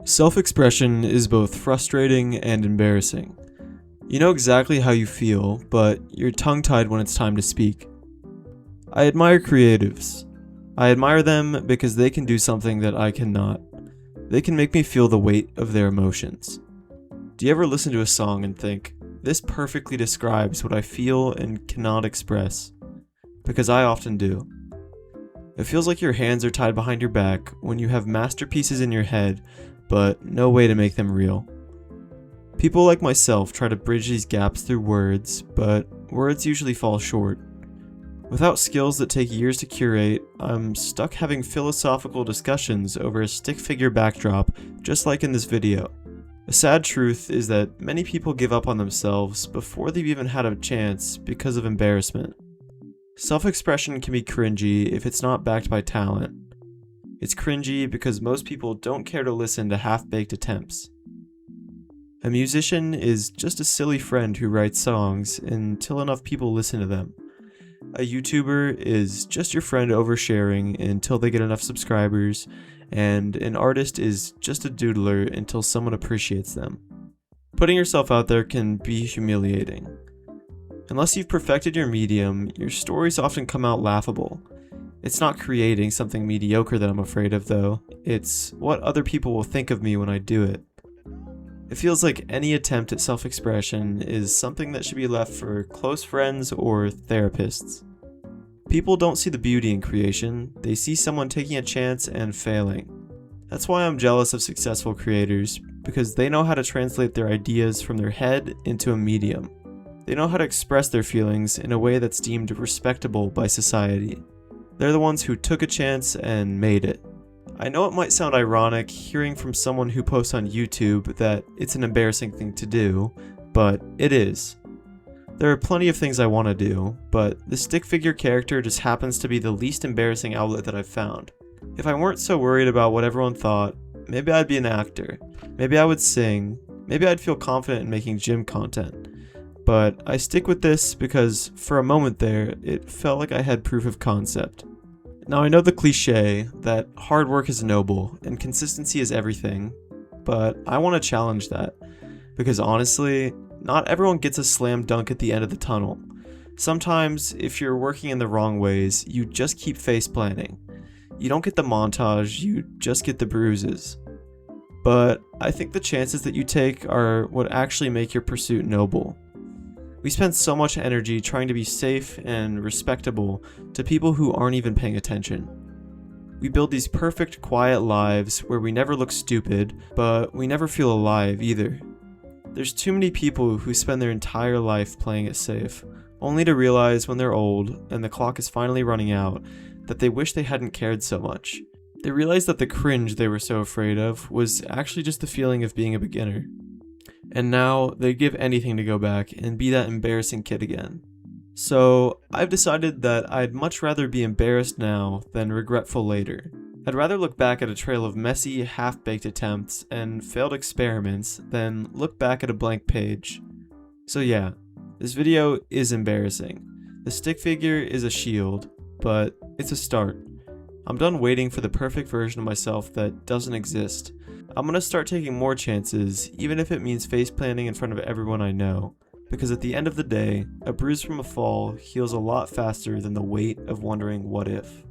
Self-expression is both frustrating and embarrassing. You know exactly how you feel, but you're tongue-tied when it's time to speak. I admire creatives. I admire them because they can do something that I cannot. They can make me feel the weight of their emotions. Do you ever listen to a song and think, this perfectly describes what I feel and cannot express? Because I often do. It feels like your hands are tied behind your back when you have masterpieces in your head, but no way to make them real. People like myself try to bridge these gaps through words, but words usually fall short. Without skills that take years to curate, I'm stuck having philosophical discussions over a stick figure backdrop, just like in this video. The sad truth is that many people give up on themselves before they've even had a chance because of embarrassment. Self-expression can be cringy if it's not backed by talent. It's cringy because most people don't care to listen to half-baked attempts. A musician is just a silly friend who writes songs until enough people listen to them. A YouTuber is just your friend oversharing until they get enough subscribers, and an artist is just a doodler until someone appreciates them. Putting yourself out there can be humiliating. Unless you've perfected your medium, your stories often come out laughable. It's not creating something mediocre that I'm afraid of, though. It's what other people will think of me when I do it. It feels like any attempt at self-expression is something that should be left for close friends or therapists. People don't see the beauty in creation, they see someone taking a chance and failing. That's why I'm jealous of successful creators, because they know how to translate their ideas from their head into a medium. They know how to express their feelings in a way that's deemed respectable by society. They're the ones who took a chance and made it. I know it might sound ironic hearing from someone who posts on YouTube that it's an embarrassing thing to do, but it is. There are plenty of things I want to do, but the stick figure character just happens to be the least embarrassing outlet that I've found. If I weren't so worried about what everyone thought, maybe I'd be an actor, maybe I would sing, maybe I'd feel confident in making gym content. But I stick with this because for a moment there, it felt like I had proof of concept. Now I know the cliche that hard work is noble and consistency is everything, but I want to challenge that. Because honestly, not everyone gets a slam dunk at the end of the tunnel. Sometimes, if you're working in the wrong ways, you just keep face planting. You don't get the montage, you just get the bruises. But I think the chances that you take are what actually make your pursuit noble. We spend so much energy trying to be safe and respectable to people who aren't even paying attention. We build these perfect, quiet lives where we never look stupid, but we never feel alive either. There's too many people who spend their entire life playing it safe, only to realize when they're old and the clock is finally running out that they wish they hadn't cared so much. They realize that the cringe they were so afraid of was actually just the feeling of being a beginner. And now they'd give anything to go back and be that embarrassing kid again. So I've decided that I'd much rather be embarrassed now than regretful later. I'd rather look back at a trail of messy, half-baked attempts and failed experiments than look back at a blank page. So yeah, this video is embarrassing. The stick figure is a shield, but it's a start. I'm done waiting for the perfect version of myself that doesn't exist. I'm gonna start taking more chances, even if it means face planting in front of everyone I know. Because at the end of the day, a bruise from a fall heals a lot faster than the weight of wondering what if.